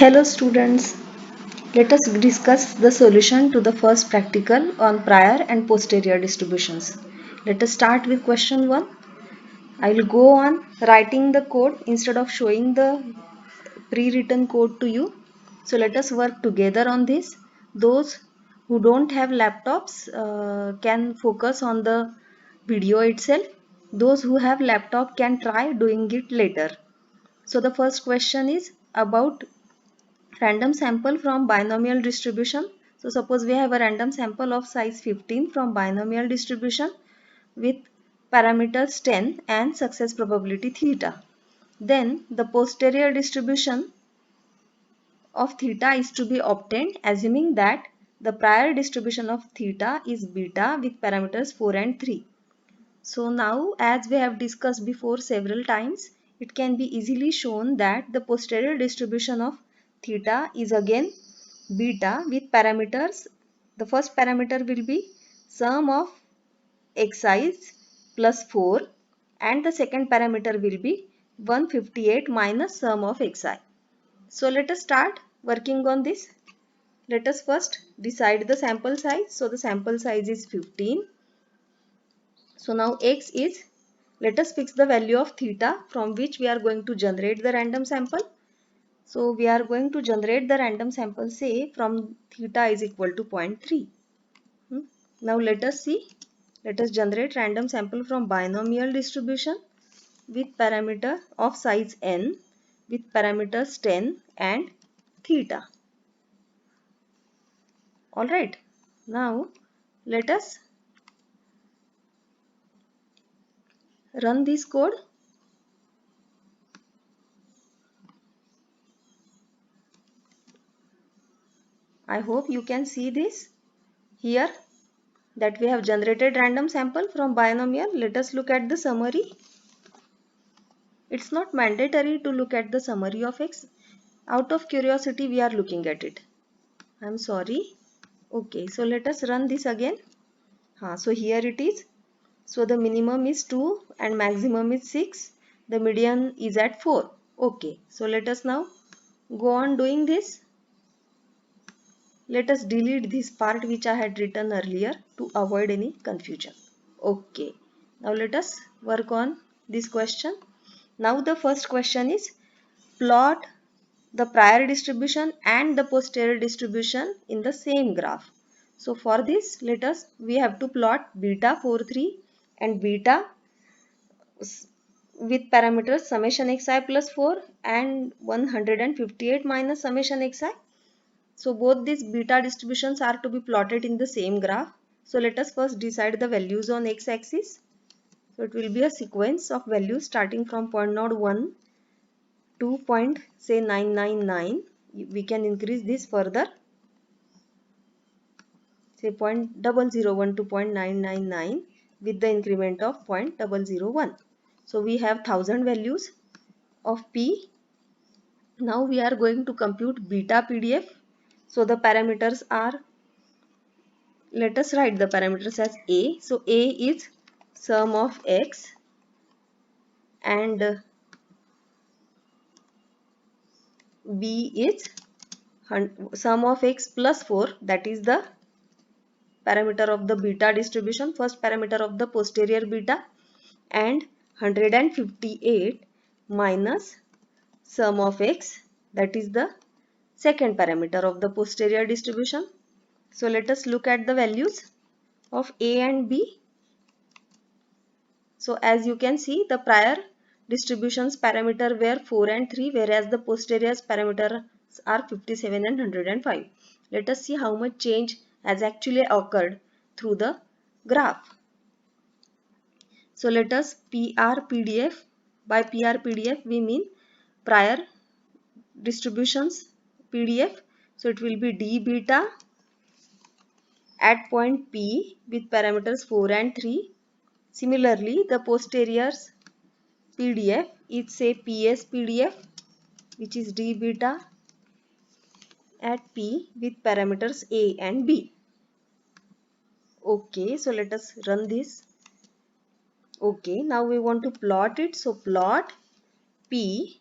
Hello students, let us discuss the solution to the first practical on prior and posterior distributions. Let us start with question 1. I will go on writing the code instead of showing the pre-written code to you. So let us work together on this. Those who don't have laptops can focus on the video itself. Those who have laptop can try doing it later. So the first question is about random sample from binomial distribution. So suppose we have a random sample of size 15 from binomial distribution with parameters 10 and success probability theta. Then the posterior distribution of theta is to be obtained assuming that the prior distribution of theta is beta with parameters 4 and 3. So now, as we have discussed before several times, it can be easily shown that the posterior distribution of theta is again beta with parameters. The first parameter will be sum of xi's plus 4 and the second parameter will be 158 minus sum of xi. So let us start working on this. Let us first decide the sample size. So the sample size is 15. So now x is, let us fix the value of theta from which we are going to generate the random sample. So we are going to generate the random sample, say from theta is equal to 0.3. Now let us see, let us generate random sample from binomial distribution with parameter of size n with parameters 10 and theta. Alright, now let us run this code. I hope you can see this here that we have generated random sample from binomial. Let us look at the summary. It's not mandatory to look at the summary of x. Out of curiosity we are looking at it. I'm sorry. Okay, so let us run this again. So here it is. So the minimum is 2 and maximum is 6. The median is at 4. Okay, so let us now go on doing this. Let us delete this part which I had written earlier to avoid any confusion. Okay, now let us work on this question. Now the first question is plot the prior distribution and the posterior distribution in the same graph. So for this, we have to plot beta 43 and beta with parameters summation xi plus 4 and 158 minus summation xi. So both these beta distributions are to be plotted in the same graph. So let us first decide the values on x-axis. So it will be a sequence of values starting from 0.01 to point say 999. We can increase this further. Say 0.001 to 0.999 with the increment of 0.001. So we have 1000 values of P. Now we are going to compute beta PDF. So the parameters are, let us write the parameters as A. So A is sum of x and B is sum of x plus 4, that is the parameter of the beta distribution, first parameter of the posterior beta, and 158 minus sum of x, that is the second parameter of the posterior distribution. So let us look at the values of A and B. So as you can see, the prior distributions parameter were 4 and 3, whereas the posterior parameters are 57 and 105. Let us see how much change has actually occurred through the graph. So let us PR-PDF. By PR-PDF we mean prior distributions PDF. So it will be d beta at point P with parameters 4 and 3. Similarly, the posterior's PDF is say PS PDF, which is d beta at P with parameters A and B. Okay, so let us run this. Okay, now we want to plot it. So plot P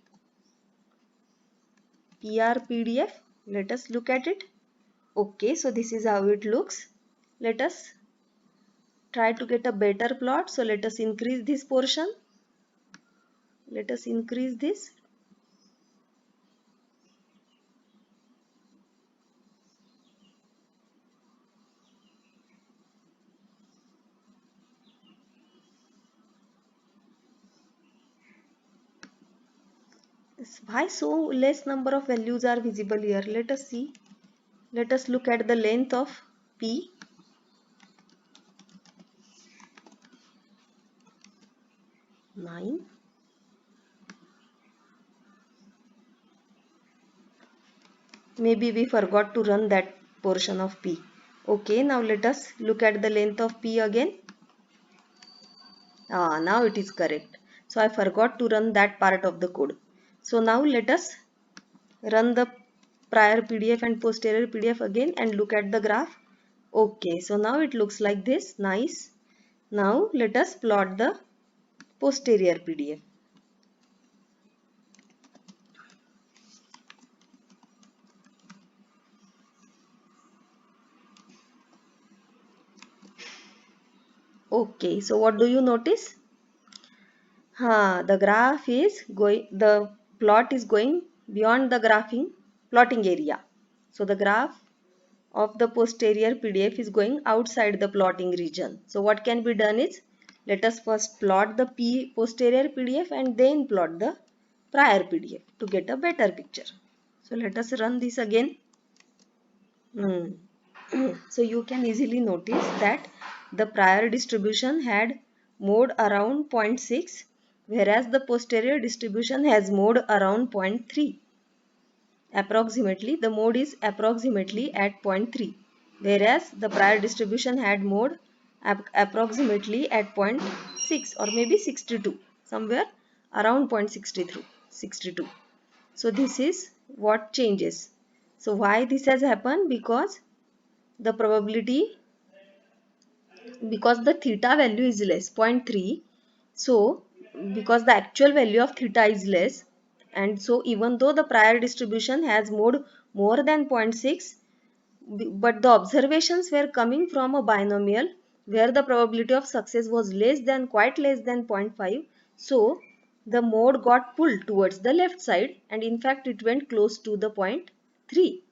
PR PDF. Let us look at it. Okay, so this is how it looks. Let us try to get a better plot. So let us increase this portion. Let us increase this. Why so less number of values are visible here? Let us see. Let us look at the length of P. 9. Maybe we forgot to run that portion of P. Okay, now let us look at the length of P again. Now it is correct. So I forgot to run that part of the code. So now let us run the prior PDF and posterior PDF again and look at the graph. Okay, so now it looks like this. Nice. Now let us plot the posterior PDF. Okay, so what do you notice? The graph is going, the plot is going beyond the plotting area. So the graph of the posterior PDF is going outside the plotting region. So what can be done is, let us first plot the posterior PDF and then plot the prior PDF to get a better picture. So let us run this again. So you can easily notice that the prior distribution had mode around 0.6, whereas the posterior distribution has mode around 0.3. Approximately, the mode is approximately at 0.3, whereas the prior distribution had mode approximately at 0.6 or maybe 62, somewhere around 0.62. So this is what changes. So why this has happened? Because the probability, because the theta value is less, 0.3. So because the actual value of theta is less, and so even though the prior distribution has mode more than 0.6, but the observations were coming from a binomial where the probability of success was quite less than 0.5. So the mode got pulled towards the left side, and in fact it went close to the 0.3.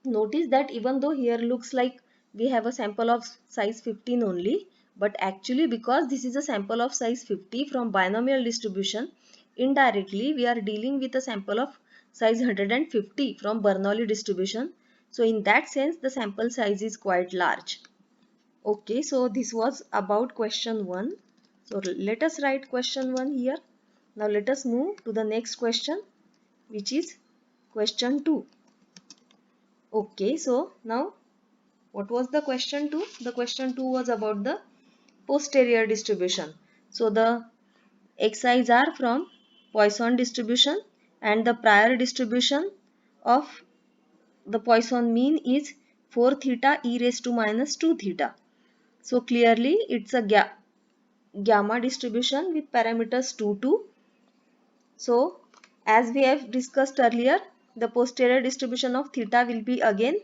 Notice that even though here looks like we have a sample of size 15 only, but actually because this is a sample of size 50 from binomial distribution, indirectly we are dealing with a sample of size 150 from Bernoulli distribution. So in that sense the sample size is quite large. Okay, so this was about question 1. So let us write question 1 here. Now let us move to the next question, which is question 2. Okay, so now what was the question 2? The question 2 was about the posterior distribution. So the xi's are from Poisson distribution, and the prior distribution of the Poisson mean is 4 theta e raised to minus 2 theta. So clearly it's a gamma distribution with parameters 2, 2. So as we have discussed earlier, the posterior distribution of theta will be again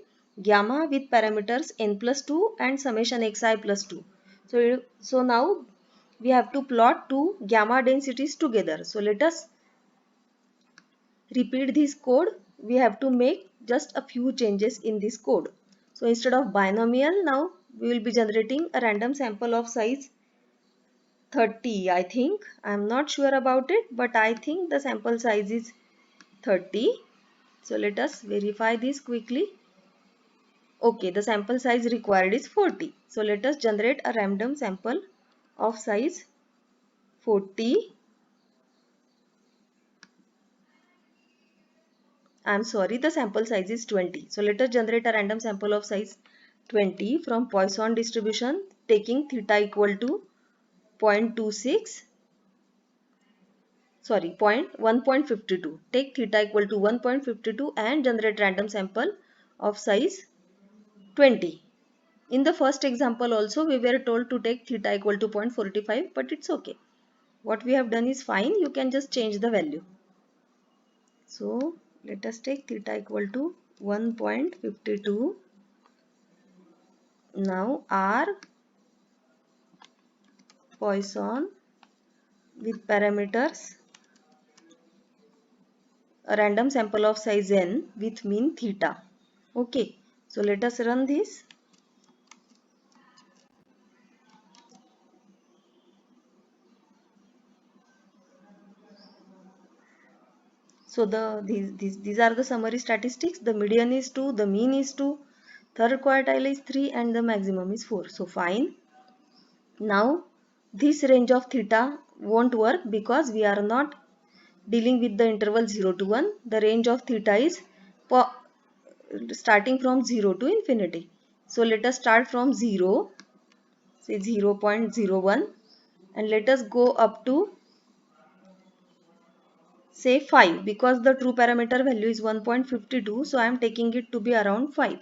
gamma with parameters n plus 2 and summation xi plus 2. So now we have to plot two gamma densities together. So let us repeat this code. We have to make just a few changes in this code. So instead of binomial, now we will be generating a random sample of size 30. I think, I am not sure about it, but I think the sample size is 30. So let us verify this quickly. Okay, the sample size required is 40. So let us generate a random sample of size 40. I'm sorry, the sample size is 20. So let us generate a random sample of size 20 from Poisson distribution, taking theta equal to 0.26. Sorry, 1.52. Take theta equal to 1.52 and generate random sample of size 20. In the first example also we were told to take theta equal to 0.45, but it's okay. What we have done is fine. You can just change the value. So Let us take theta equal to 1.52. Now R Poisson with parameters a random sample of size n with mean theta. Okay, so let us run this. So these are the summary statistics. The median is 2, the mean is 2, third quartile is 3 and the maximum is 4. So fine. Now this range of theta won't work because we are not dealing with the interval 0 to 1. The range of theta is starting from 0 to infinity. So let us start from 0, say 0.01, and let us go up to say 5 because the true parameter value is 1.52, so I am taking it to be around 5.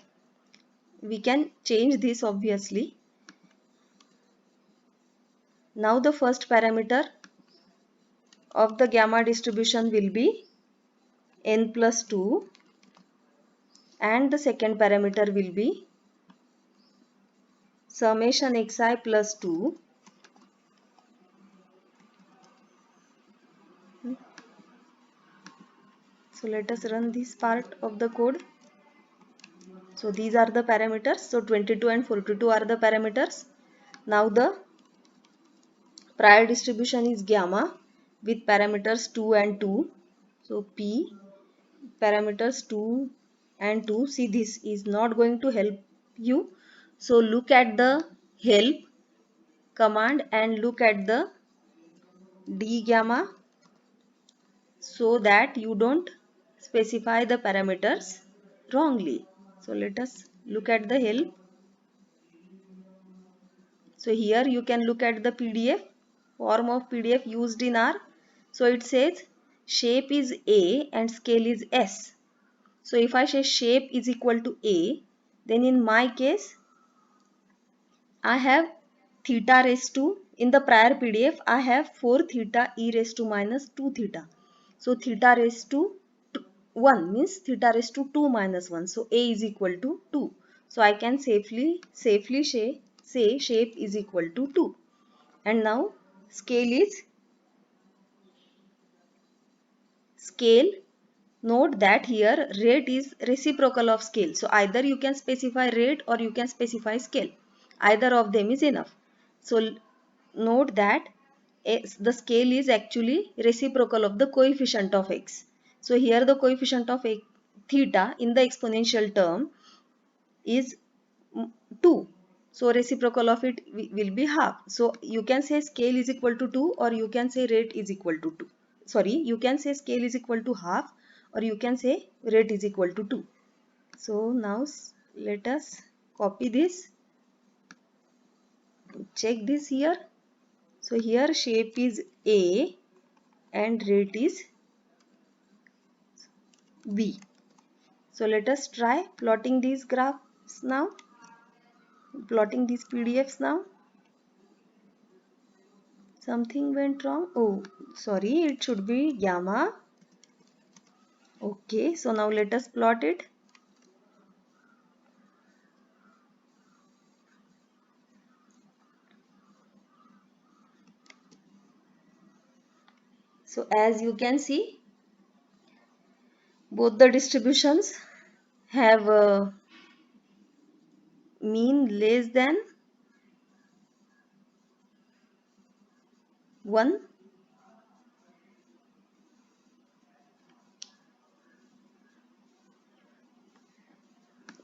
We can change this obviously. Now the first parameter of the gamma distribution will be n plus 2 and the second parameter will be summation xi plus 2. So let us run this part of the code. So these are the parameters. So 22 and 42 are the parameters. Now the prior distribution is gamma with parameters 2 and 2. So P parameters 2 and 2. See, this is not going to help you. So look at the help command and look at the d gamma so that you don't specify the parameters wrongly. So let us look at the help. So here you can look at the PDF form of PDF used in R. So it says shape is A and scale is S. So if I say shape is equal to A, then in my case I have theta raised to, in the prior PDF I have 4 theta e raised to minus 2 theta. So theta raised to 1 means theta raised to 2 minus 1. So A is equal to 2. So I can safely say shape is equal to 2. And now scale is scale. Note that here rate is reciprocal of scale. So either you can specify rate or you can specify scale. Either of them is enough. So note that the scale is actually reciprocal of the coefficient of x. So here the coefficient of theta in the exponential term is 2. So reciprocal of it will be half. So you can say scale is equal to 2 or you can say rate is equal to 2. Sorry, you can say scale is equal to half or you can say rate is equal to 2. So now let us copy this, check this here. So here shape is A and rate is B. So let us try plotting these graphs now, plotting these PDFs now. Something went wrong. Oh, sorry, it should be gamma. Okay, so now let us plot it. So as you can see, both the distributions have a mean less than 1.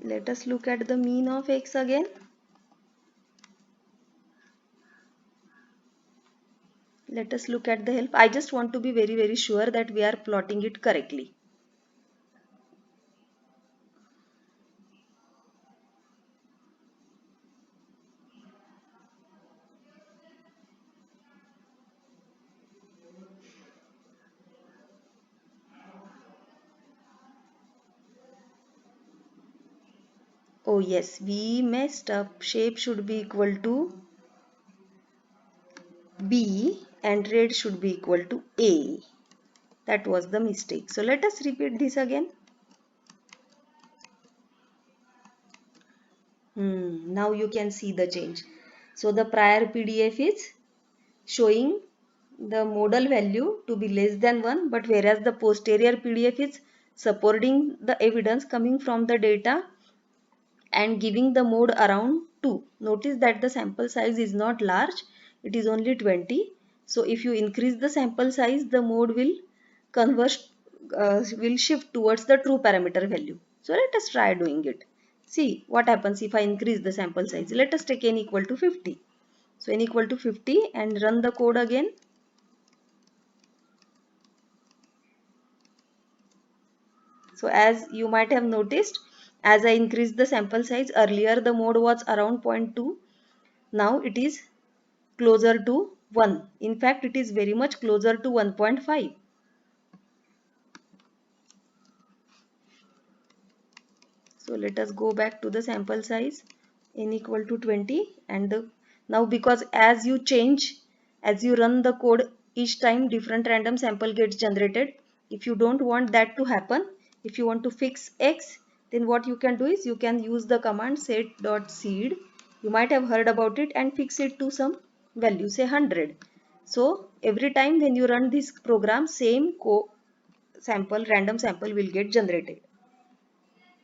Let us look at the mean of x again. Let us look at the help. I just want to be very sure that we are plotting it correctly. Oh yes, we messed up. Shape should be equal to B and rate should be equal to A. That was the mistake. So let us repeat this again. Now you can see the change. So the prior PDF is showing the modal value to be less than 1, but whereas the posterior PDF is supporting the evidence coming from the data and giving the mode around 2. Notice that the sample size is not large, it is only 20. So if you increase the sample size, the mode will converge, will shift towards the true parameter value. So let us try doing it. See what happens if I increase the sample size. Let us take n equal to 50. So n equal to 50 and run the code again. So as you might have noticed, as I increased the sample size, earlier the mode was around 0.2. Now it is closer to 1. In fact, it is very much closer to 1.5. So let us go back to the sample size n equal to 20, and now because as you change, as you run the code, each time different random sample gets generated. If you don't want that to happen, if you want to fix x, then what you can do is you can use the command set.seed. You might have heard about it, and fix it to some value, say 100. So every time when you run this program, same sample, random sample will get generated.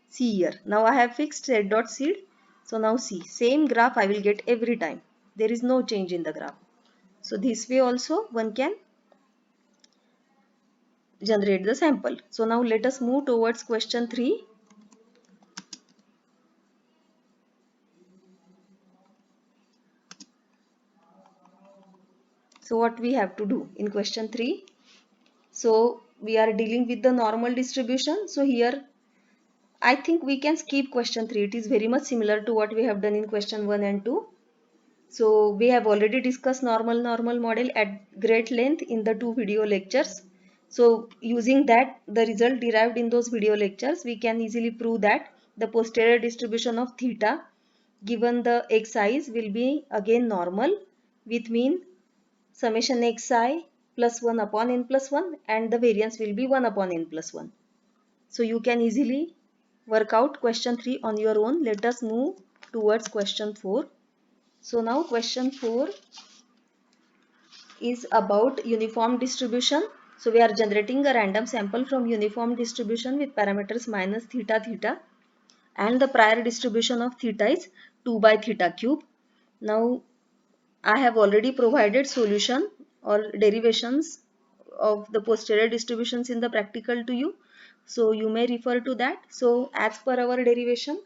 See here, now I have fixed set.seed. So now see, same graph I will get every time. There is no change in the graph. So this way also one can generate the sample. So now let us move towards question 3. So what we have to do in question 3? So we are dealing with the normal distribution. So here I think we can skip question 3. It is very much similar to what we have done in question 1 and 2. So we have already discussed normal model at great length in the 2 video lectures. So using that, the result derived in those video lectures, we can easily prove that the posterior distribution of theta given the xi's will be again normal with mean summation xi plus 1 upon n plus 1, and the variance will be 1 upon n plus 1. So you can easily work out question 3 on your own. Let us move towards question 4. So now question 4 is about uniform distribution. So we are generating a random sample from uniform distribution with parameters minus theta theta, and the prior distribution of theta is 2 by theta cube. Now I have already provided solution or derivations of the posterior distributions in the practical to you. So you may refer to that. So as per our derivation,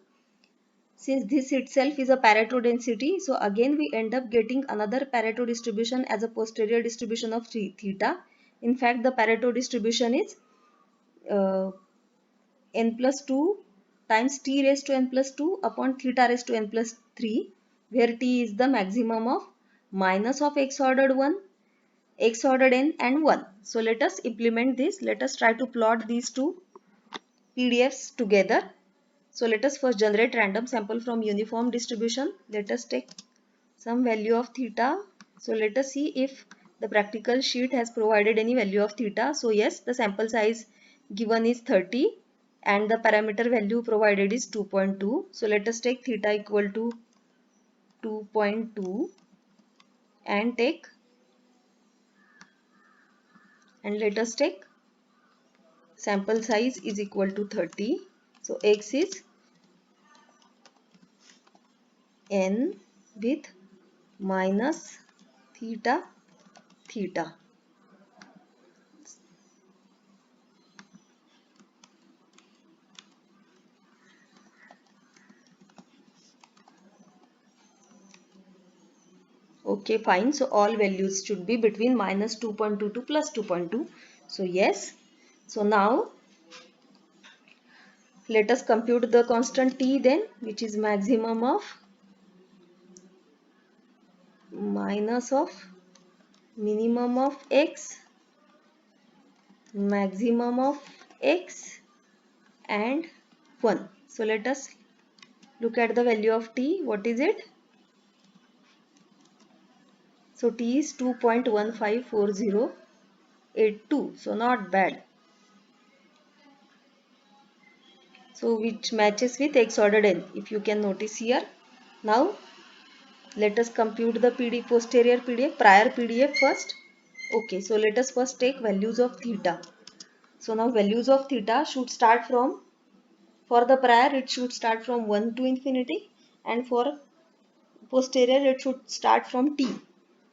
since this itself is a Pareto density, so again we end up getting another Pareto distribution as a posterior distribution of theta. In fact, the Pareto distribution is uh, n plus 2 times t raised to n plus 2 upon theta raised to n plus 3, where t is the maximum of minus of x ordered 1, x ordered n and 1. So let us implement this. Let us try to plot these two PDFs together. So let us first generate random sample from uniform distribution. Let us take some value of theta. So let us see if the practical sheet has provided any value of theta. So yes, the sample size given is 30 and the parameter value provided is 2.2. So let us take theta equal to 2.2 and let us take sample size is equal to 30. So x is n with minus theta theta. Okay, fine. So all values should be between minus 2.2 to plus 2.2. So yes. So now let us compute the constant t then, which is maximum of minus of minimum of x, maximum of x and 1. So let us look at the value of t. What is it? So t is 2.1540. 82. So not bad. So which matches with x ordered n, if you can notice here. Now let us compute the PD posterior PDF, prior PDF first. Okay, so let us first take values of theta. So now values of theta should start from, for the prior it should start from 1 to infinity, and for posterior it should start from t.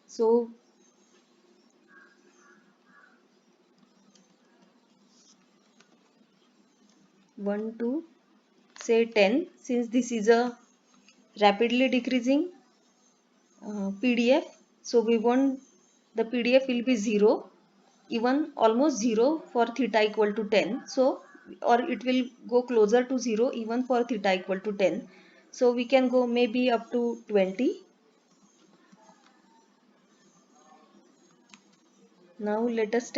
So 1 to say 10, since this is a rapidly decreasing PDF, so we want the PDF will be 0, even almost 0 for theta equal to 10. So or it will go closer to 0 even for theta equal to 10. So we can go maybe up to 20. Now let us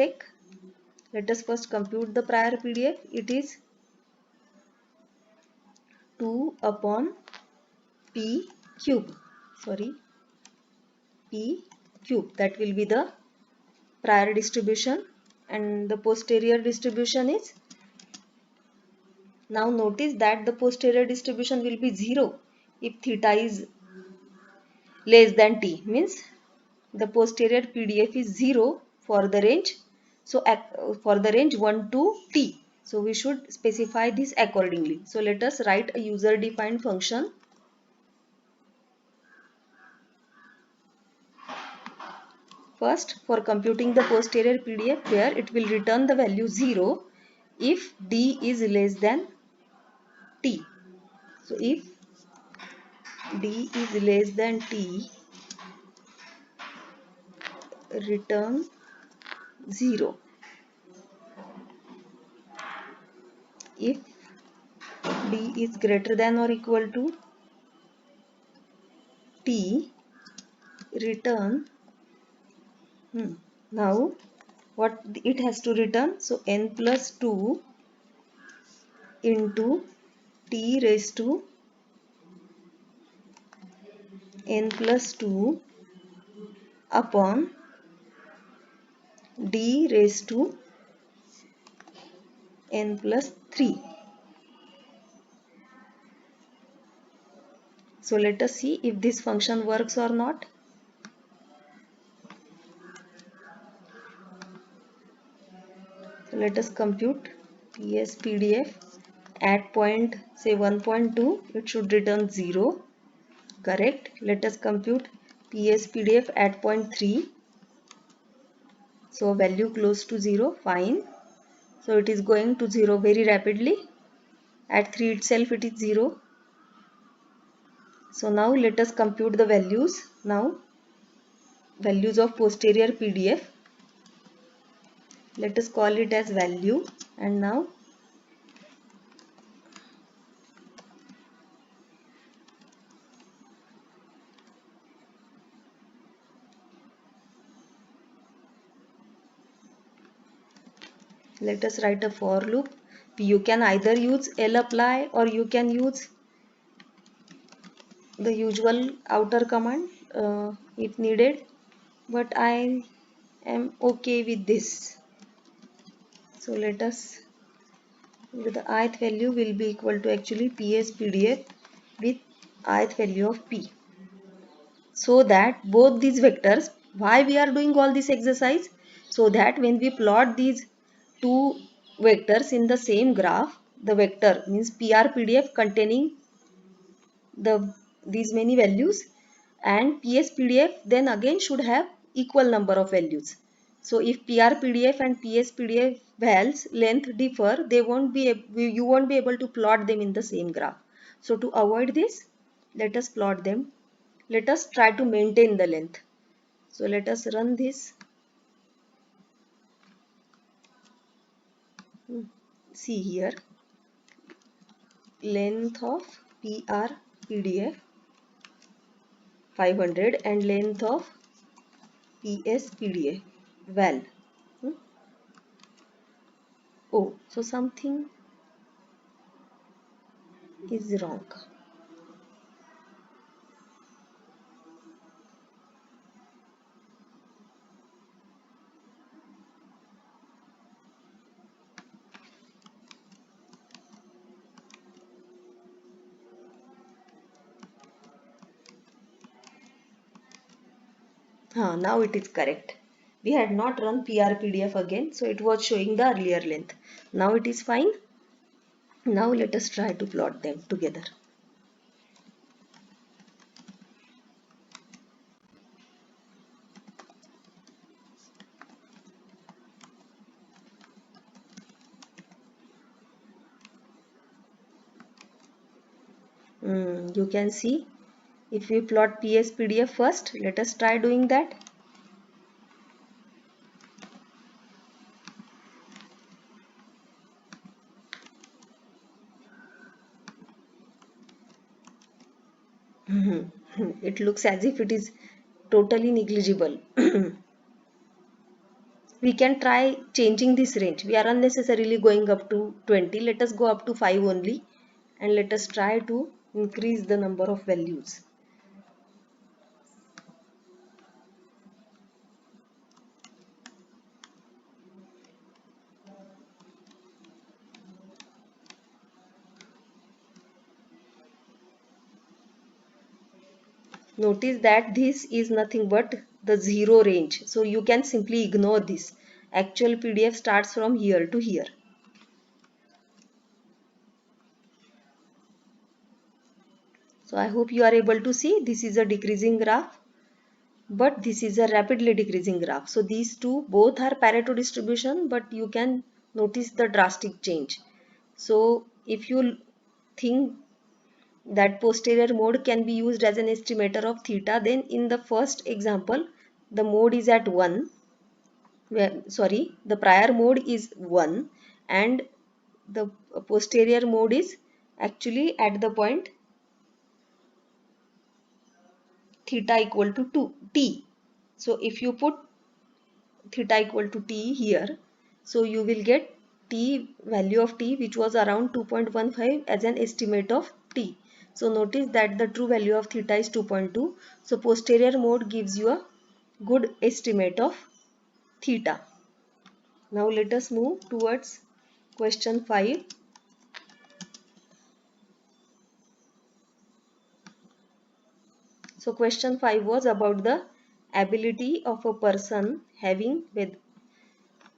first compute the prior PDF. It is 2 upon p cube, sorry, p cube, that will be the prior distribution, and the posterior distribution is, now notice that the posterior distribution will be 0 if theta is less than t, means the posterior PDF is 0 for the range, so for the range 1 to t. So we should specify this accordingly. So let us write a user defined function. First, for computing the posterior PDF, where it will return the value 0 if d is less than t. So if d is less than t, return 0. If d is greater than or equal to t, return now what it has to return, so n plus 2 into t raised to n plus 2 upon d raised to n plus 3. So let us see if this function works or not. So let us compute PS PDF at point say 1.2, it should return 0, correct. Let us compute PS PDF at point 3, so value close to 0, fine. So it is going to 0 very rapidly. At 3 itself it is 0. So now let us compute the values. Now values of posterior PDF. Let us call it as value, and now let us write a for loop. You can either use lapply or you can use the usual outer command if needed, but I am okay with this. So let us, the ith value will be equal to actually PS PDF with ith value of p, so that both these vectors, why we are doing all this exercise, so that when we plot these two vectors in the same graph, the vector means PR PDF containing these many values and PS PDF then again should have equal number of values. So if PR PDF and PS PDF vals length differ, they won't be you won't be able to plot them in the same graph. So to avoid this, let us plot them. Let us try to maintain the length. So let us run this. See here, length of PR PDF 500 and length of PS PDF val. Oh, so something is wrong. Now it is correct. We had not run PRPDF again, so it was showing the earlier length. Now it is fine. Now let us try to plot them together. You can see if we plot PSPDF first, let us try doing that. It looks as if it is totally negligible. We can try changing this range. We are unnecessarily going up to 20. Let us go up to 5 only and let us try to increase the number of values. Notice that this is nothing but the 0 range. So you can simply ignore this. Actual PDF starts from here to here. So I hope you are able to see this is a decreasing graph, but this is a rapidly decreasing graph. So these two both are Pareto distribution, but you can notice the drastic change. So if you think that posterior mode can be used as an estimator of theta, then in the first example the mode is at 1, the prior mode is 1 and the posterior mode is actually at the point theta equal to 2 t. So if you put theta equal to t here, so you will get t value of t which was around 2.15 as an estimate of t. So notice that the true value of theta is 2.2. So posterior mode gives you a good estimate of theta. Now let us move towards question 5. So question 5 was about the ability of a person having with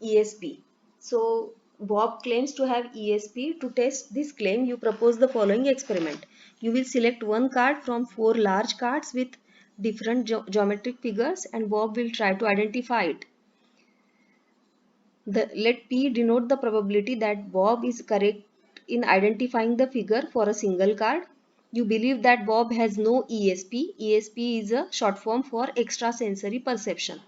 ESP. So Bob claims to have ESP. To test this claim, you propose the following experiment. You will select one card from 4 large cards with different geometric figures and Bob will try to identify it. Let P denote the probability that Bob is correct in identifying the figure for a single card. You believe that Bob has no ESP. ESP is a short form for extrasensory perception.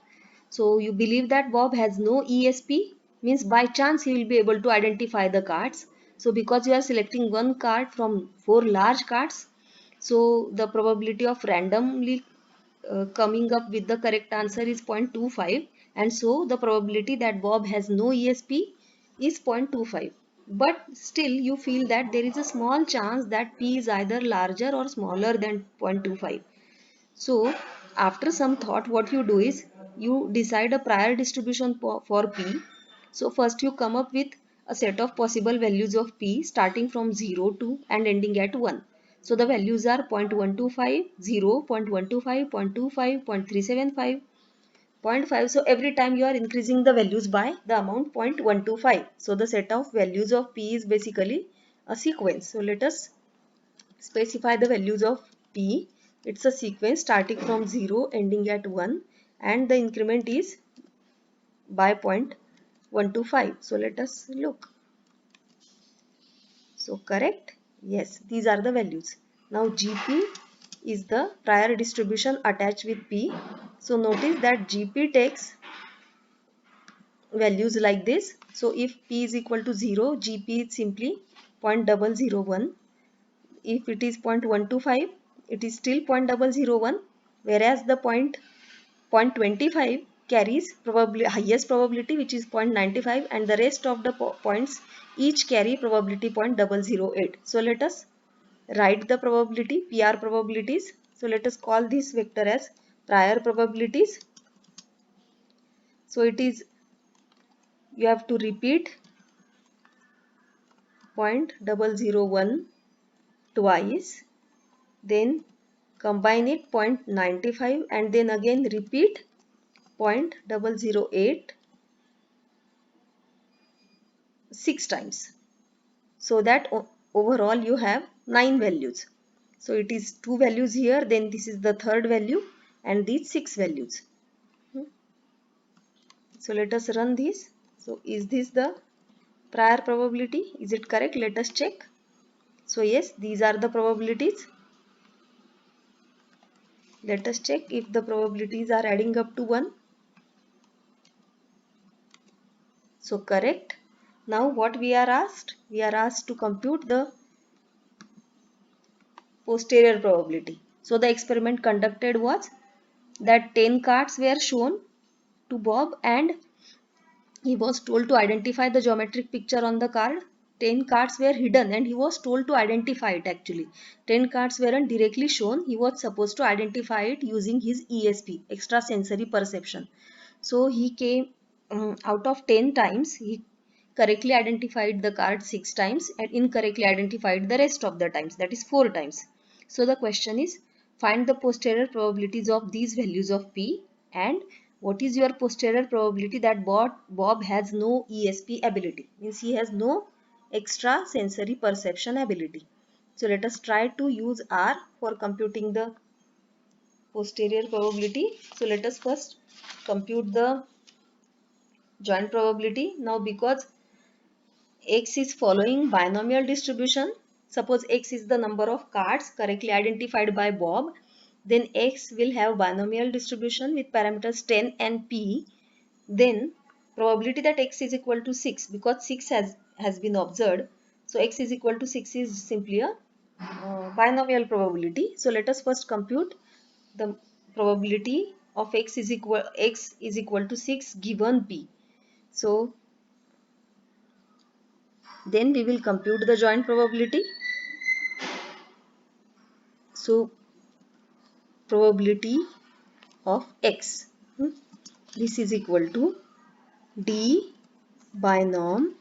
So you believe that Bob has no ESP, means by chance he will be able to identify the cards. So because you are selecting one card from 4 large cards, so the probability of randomly coming up with the correct answer is 0.25, and so the probability that Bob has no ESP is 0.25. But still you feel that there is a small chance that P is either larger or smaller than 0.25. So after some thought, what you do is you decide a prior distribution for P. So first you come up with a set of possible values of P starting from 0 to and ending at 1. So the values are 0.125, 0, 0.125, 0.25, 0.375, zero point 0.5. So every time you are increasing the values by the amount 0.125. So the set of values of P is basically a sequence. So let us specify the values of P. It's a sequence starting from 0 ending at 1 and the increment is by 0.125. So let us look. So correct? Yes, these are the values. Now GP is the prior distribution attached with P. So notice that GP takes values like this. So if P is equal to 0, GP is simply 0.001. If it is 0.125, it is still 0.001, whereas the 0.25 carries probably highest probability, which is 0.95, and the rest of the points each carry probability 0.008. So let us write the probability, PR probabilities. So let us call this vector as prior probabilities. So it is, you have to repeat 0.001 twice, then combine it 0.95 and then again repeat 0.008 6 times, so that overall you have 9 values. So it is 2 values here, then this is the third value, and these 6 values. So let us run this. So is this the prior probability? Is it correct? Let us check. So yes, these are the probabilities. Let us check if the probabilities are adding up to 1. So correct. Now what we are asked? We are asked to compute the posterior probability. So the experiment conducted was that 10 cards were shown to Bob, and he was told to identify the geometric picture on the card. 10 cards were hidden and he was told to identify it actually. 10 cards weren't directly shown. He was supposed to identify it using his ESP, extrasensory perception. So he came out of 10 times, he correctly identified the card 6 times and incorrectly identified the rest of the times, that is 4 times. So the question is, find the posterior probabilities of these values of P, and what is your posterior probability that Bob has no ESP ability, means he has no extra sensory perception ability. So let us try to use R for computing the posterior probability. So let us first compute the joint probability. Now because X is following binomial distribution, suppose X is the number of cards correctly identified by Bob, then X will have binomial distribution with parameters 10 and P. Then probability that X is equal to 6, because 6 has been observed, so X is equal to 6 is simply a binomial probability. So let us first compute the probability of X is equal to 6 given P. So then we will compute the joint probability. So probability of X, this is equal to D binom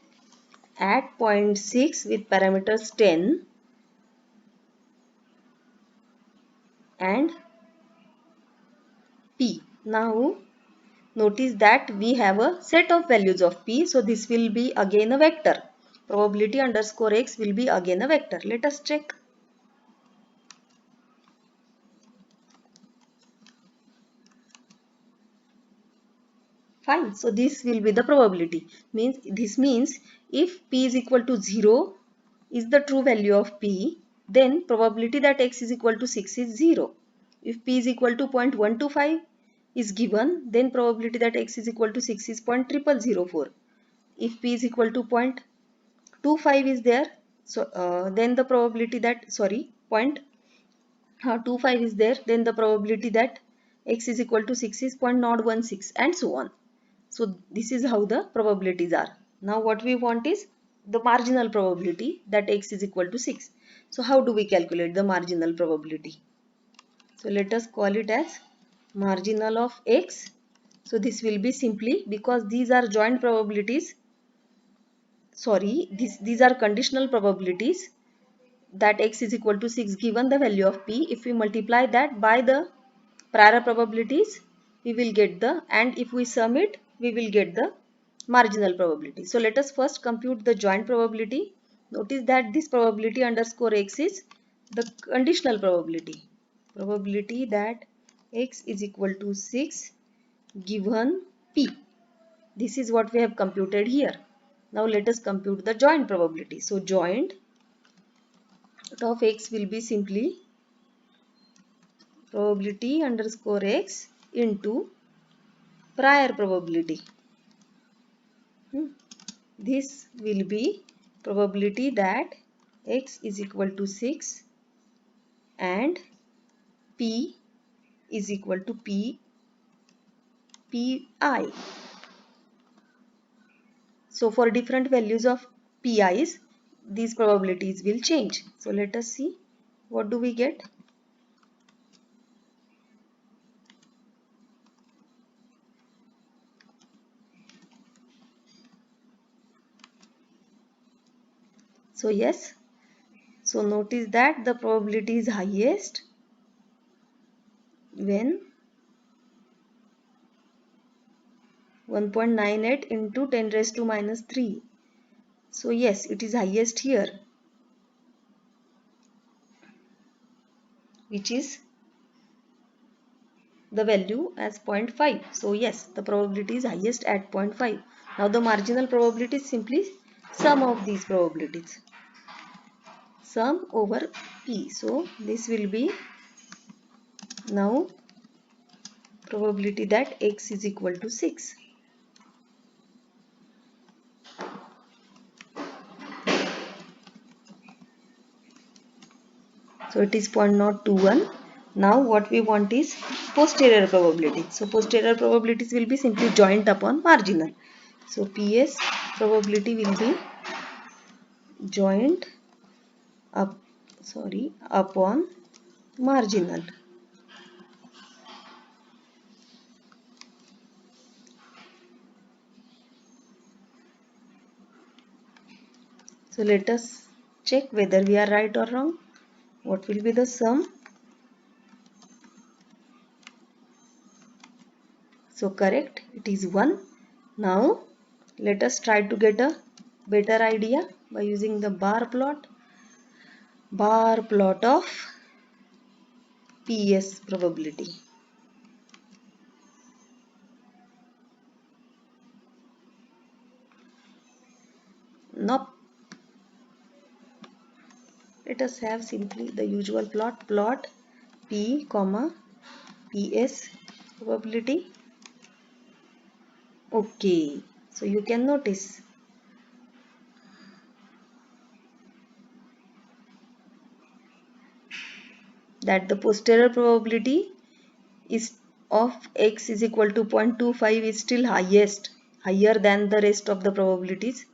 at 0.6 with parameters 10 and P. Now notice that we have a set of values of P, so this will be again a vector. Probability underscore X will be again a vector. Let us check. Fine. So this will be the probability. This means if P is equal to 0 is the true value of P, then probability that X is equal to 6 is 0. If P is equal to 0.125 is given, then probability that X is equal to 6 is 0.0004. If P is equal to 0.25 is there, so then the probability that 0.25 is there, then the probability that X is equal to 6 is 0.016 and so on. So this is how the probabilities are. Now what we want is the marginal probability that X is equal to 6. So how do we calculate the marginal probability? So let us call it as marginal of X. So this will be simply, because these are joint probabilities, these are conditional probabilities that X is equal to 6 given the value of P. If we multiply that by the prior probabilities, we will get the, and if we sum it, we will get the marginal probability. So let us first compute the joint probability. Notice that this probability underscore X is the conditional probability. Probability that X is equal to 6 given P. This is what we have computed here. Now let us compute the joint probability. So joint of X will be simply probability underscore X into prior probability. This will be probability that X is equal to 6 and P is equal to Pi. So for different values of Pi's, these probabilities will change. So let us see what do we get. So yes, so notice that the probability is highest when 1.98 into 10 raised to minus 3. So yes, it is highest here, which is the value as 0.5. So yes, the probability is highest at 0.5. Now the marginal probability is simply sum of these probabilities. Sum over P. So this will be now probability that X is equal to 6. So it is 0.021. Now what we want is posterior probability. So posterior probabilities will be simply joint upon marginal. So PS probability will be joint upon marginal. So let us check whether we are right or wrong. What will be the sum? So correct, it is 1. Now let us try to get a better idea by using the bar plot. Bar plot of PS probability. Now let us have simply the usual plot P comma PS probability. Okay, so you can notice that the posterior probability is of X is equal to 0.25 is still higher than the rest of the probabilities.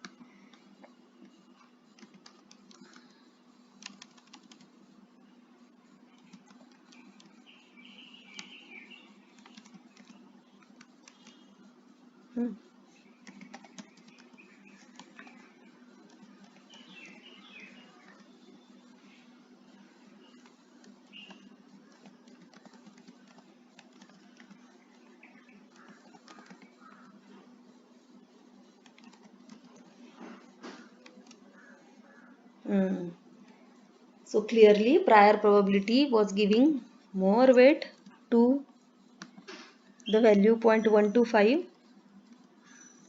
Hmm. Hmm. So clearly prior probability was giving more weight to the value 0.125,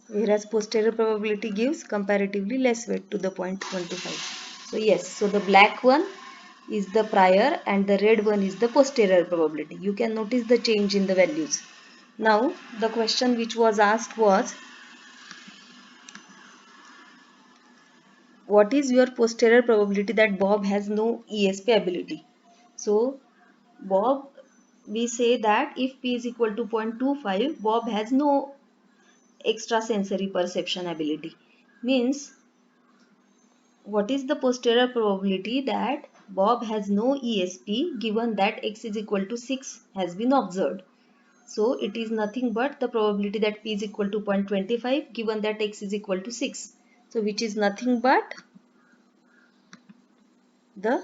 whereas posterior probability gives comparatively less weight to the 0.125. So yes, so the black one is the prior and the red one is the posterior probability. You can notice the change in the values. Now the question which was asked was, what is your posterior probability that Bob has no ESP ability? So Bob, we say that if P is equal to 0.25, Bob has no extrasensory perception ability. Means, what is the posterior probability that Bob has no ESP given that X is equal to 6 has been observed? So it is nothing but the probability that P is equal to 0.25 given that X is equal to 6. So which is nothing but the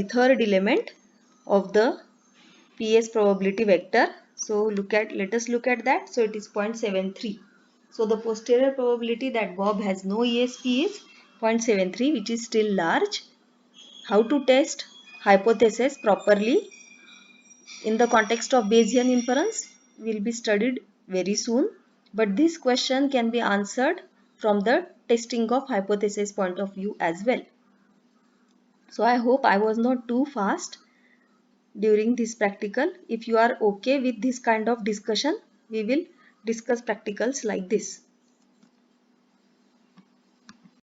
third element of the PS probability vector. So let us look at that. So it is 0.73. So the posterior probability that Bob has no ESP is 0.73, which is still large. How to test hypothesis properly in the context of Bayesian inference will be studied very soon. But this question can be answered from the testing of hypothesis point of view as well. So I hope I was not too fast during this practical. If you are okay with this kind of discussion, we will discuss practicals like this.